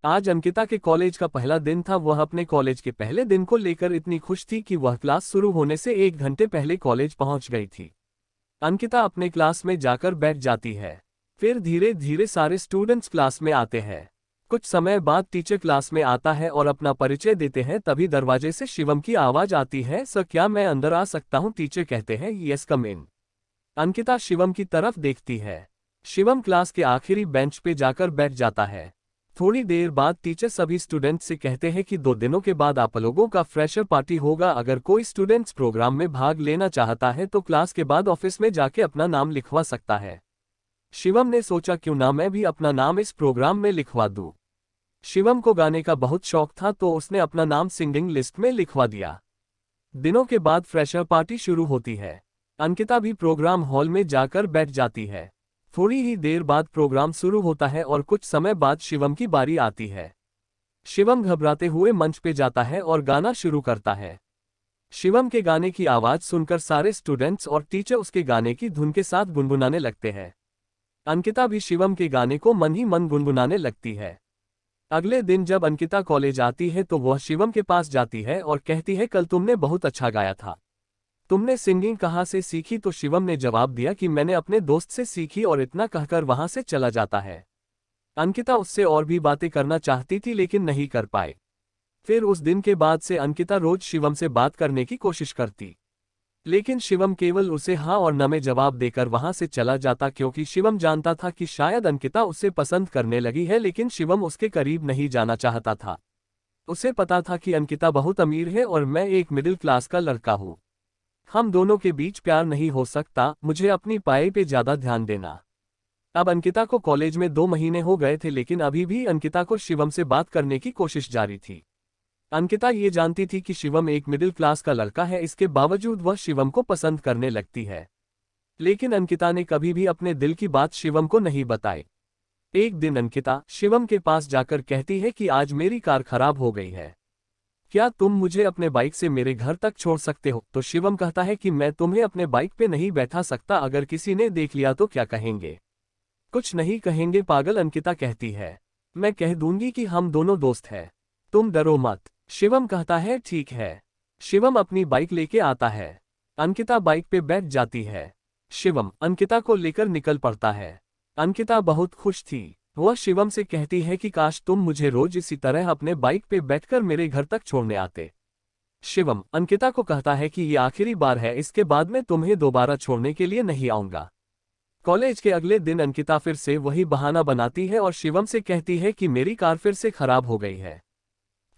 आज अंकिता के कॉलेज का पहला दिन था। वह अपने कॉलेज के पहले दिन को लेकर इतनी खुश थी कि वह क्लास शुरू होने से 1 घंटे पहले कॉलेज पहुंच गई थी। अंकिता अपने क्लास में जाकर बैठ जाती है। फिर धीरे धीरे सारे स्टूडेंट्स क्लास में आते हैं। कुछ समय बाद टीचर क्लास में आता है और अपना परिचय देते हैं। तभी दरवाजे से शिवम की आवाज आती है, सर क्या मैं अंदर आ सकता हूं? टीचर कहते हैं, यस कम इन। अंकिता शिवम की तरफ देखती है। शिवम क्लास के आखिरी बेंच पे जाकर बैठ जाता है। थोड़ी देर बाद टीचर सभी स्टूडेंट्स से कहते हैं कि 2 दिनों के बाद आप लोगों का फ्रेशर पार्टी होगा। अगर कोई स्टूडेंट्स प्रोग्राम में भाग लेना चाहता है तो क्लास के बाद ऑफिस में जाके अपना नाम लिखवा सकता है। शिवम ने सोचा, क्यों ना मैं भी अपना नाम इस प्रोग्राम में लिखवा दूं। शिवम को गाने का बहुत शौक था तो उसने अपना नाम सिंगिंग लिस्ट में लिखवा दिया। दिनों के बाद फ्रेशर पार्टी शुरू होती है। अंकिता भी प्रोग्राम हॉल में जाकर बैठ जाती है। थोड़ी ही देर बाद प्रोग्राम शुरू होता है और कुछ समय बाद शिवम की बारी आती है। शिवम घबराते हुए मंच पे जाता है और गाना शुरू करता है। शिवम के गाने की आवाज सुनकर सारे स्टूडेंट्स और टीचर उसके गाने की धुन के साथ गुनगुनाने लगते हैं। अंकिता भी शिवम के गाने को मन ही मन गुनगुनाने लगती है। अगले दिन जब अंकिता कॉलेज आती है तो वह शिवम के पास जाती है और कहती है, कल तुमने बहुत अच्छा गाया था। तुमने सिंगिंग कहाँ से सीखी? तो शिवम ने जवाब दिया कि मैंने अपने दोस्त से सीखी, और इतना कहकर वहां से चला जाता है। अंकिता उससे और भी बातें करना चाहती थी लेकिन नहीं कर पाए। फिर उस दिन के बाद से अंकिता रोज शिवम से बात करने की कोशिश करती, लेकिन शिवम केवल उसे हाँ और न में जवाब देकर वहां से चला जाता, क्योंकि शिवम जानता था कि शायद अंकिता उसे पसंद करने लगी है, लेकिन शिवम उसके करीब नहीं जाना चाहता था। उसे पता था कि अंकिता बहुत अमीर है और मैं एक मिडिल क्लास का लड़का हूं। हम दोनों के बीच प्यार नहीं हो सकता, मुझे अपनी पढ़ाई पे ज्यादा ध्यान देना। अब अंकिता को कॉलेज में 2 महीने हो गए थे, लेकिन अभी भी अंकिता को शिवम से बात करने की कोशिश जारी थी। अंकिता ये जानती थी कि शिवम एक मिडिल क्लास का लड़का है, इसके बावजूद वह शिवम को पसंद करने लगती है। लेकिन अंकिता ने कभी भी अपने दिल की बात शिवम को नहीं बताई। एक दिन अंकिता शिवम के पास जाकर कहती है कि आज मेरी कार खराब हो गई है, क्या तुम मुझे अपने बाइक से मेरे घर तक छोड़ सकते हो? तो शिवम कहता है कि मैं तुम्हें अपने बाइक पे नहीं बैठा सकता, अगर किसी ने देख लिया तो क्या कहेंगे? कुछ नहीं कहेंगे पागल, अंकिता कहती है। मैं कह दूंगी कि हम दोनों दोस्त हैं, तुम डरो मत। शिवम कहता है, ठीक है। शिवम अपनी बाइक लेके आता है। अंकिता बाइक पे बैठ जाती है। शिवम अंकिता को लेकर निकल पड़ता है। अंकिता बहुत खुश थी। वह शिवम से कहती है कि काश तुम मुझे रोज इसी तरह अपने बाइक पे बैठकर मेरे घर तक छोड़ने आते। शिवम अंकिता को कहता है कि ये आखिरी बार है, इसके बाद मैं तुम्हें दोबारा छोड़ने के लिए नहीं आऊंगा। कॉलेज के अगले दिन अंकिता फिर से वही बहाना बनाती है और शिवम से कहती है कि मेरी कार फिर से खराब हो गई है,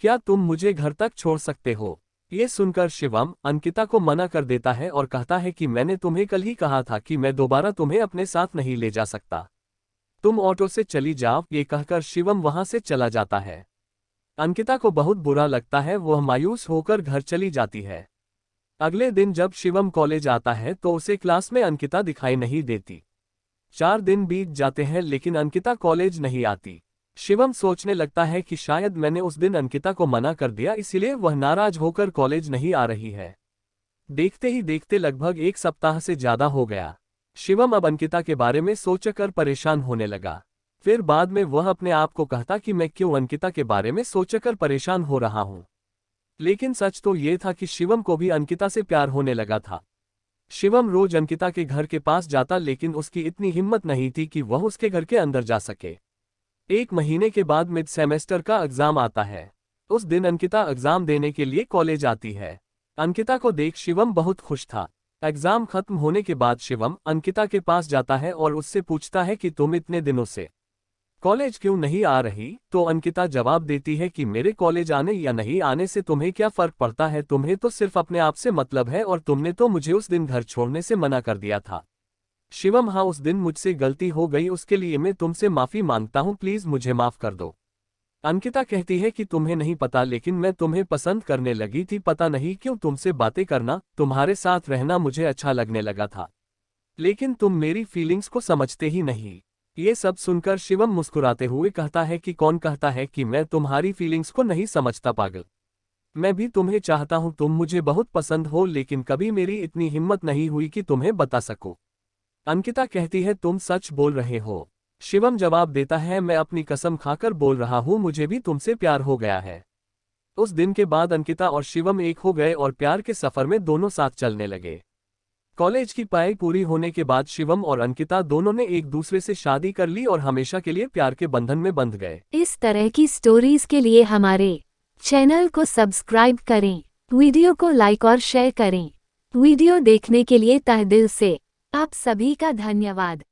क्या तुम मुझे घर तक छोड़ सकते हो? ये सुनकर शिवम अंकिता को मना कर देता है और कहता है कि मैंने तुम्हें कल ही कहा था कि मैं दोबारा तुम्हें अपने साथ नहीं ले जा सकता, तुम ऑटो से चली जाओ। ये कहकर शिवम वहां से चला जाता है। अंकिता को बहुत बुरा लगता है, वह मायूस होकर घर चली जाती है। अगले दिन जब शिवम कॉलेज आता है तो उसे क्लास में अंकिता दिखाई नहीं देती। 4 दिन बीत जाते हैं लेकिन अंकिता कॉलेज नहीं आती। शिवम सोचने लगता है कि शायद मैंने उस दिन अंकिता को मना कर दिया, इसीलिए वह नाराज होकर कॉलेज नहीं आ रही है। देखते ही देखते लगभग 1 सप्ताह से ज्यादा हो गया। शिवम अब अंकिता के बारे में सोचकर परेशान होने लगा। फिर बाद में वह अपने आप को कहता कि मैं क्यों अंकिता के बारे में सोचकर परेशान हो रहा हूं। लेकिन सच तो ये था कि शिवम को भी अंकिता से प्यार होने लगा था। शिवम रोज अंकिता के घर के पास जाता, लेकिन उसकी इतनी हिम्मत नहीं थी कि वह उसके घर के अंदर जा सके। 1 महीने के बाद मिड सेमेस्टर का एग्जाम आता है। उस दिन अंकिता एग्जाम देने के लिए कॉलेज आती है। अंकिता को देख शिवम बहुत खुश था। एग्जाम खत्म होने के बाद शिवम अंकिता के पास जाता है और उससे पूछता है कि तुम इतने दिनों से कॉलेज क्यों नहीं आ रही? तो अंकिता जवाब देती है कि मेरे कॉलेज आने या नहीं आने से तुम्हें क्या फर्क पड़ता है, तुम्हें तो सिर्फ अपने आप से मतलब है, और तुमने तो मुझे उस दिन घर छोड़ने से मना कर दिया था। शिवम, हाँ उस दिन मुझसे गलती हो गई, उसके लिए मैं तुमसे माफी मांगता हूँ, प्लीज मुझे माफ कर दो। अंकिता कहती है कि तुम्हें नहीं पता, लेकिन मैं तुम्हें पसंद करने लगी थी, पता नहीं क्यों तुमसे बातें करना, तुम्हारे साथ रहना मुझे अच्छा लगने लगा था, लेकिन तुम मेरी फीलिंग्स को समझते ही नहीं। ये सब सुनकर शिवम मुस्कुराते हुए कहता है कि कौन कहता है कि मैं तुम्हारी फीलिंग्स को नहीं समझता पागल, मैं भी तुम्हें चाहता हूँ, तुम मुझे बहुत पसंद हो, लेकिन कभी मेरी इतनी हिम्मत नहीं हुई कि तुम्हें बता सकूं। अंकिता कहती है तुम सच बोल रहे हो, शिवम जवाब देता है, मैं अपनी कसम खाकर बोल रहा हूँ, मुझे भी तुमसे प्यार हो गया है। उस दिन के बाद अंकिता और शिवम एक हो गए और प्यार के सफर में दोनों साथ चलने लगे। कॉलेज की पढ़ाई पूरी होने के बाद शिवम और अंकिता दोनों ने एक दूसरे से शादी कर ली और हमेशा के लिए प्यार के बंधन में बंध गए। इस तरह की स्टोरीज के लिए हमारे चैनल को सब्सक्राइब करें, वीडियो को लाइक और शेयर करें। वीडियो देखने के लिए तहे दिल से आप सभी का धन्यवाद।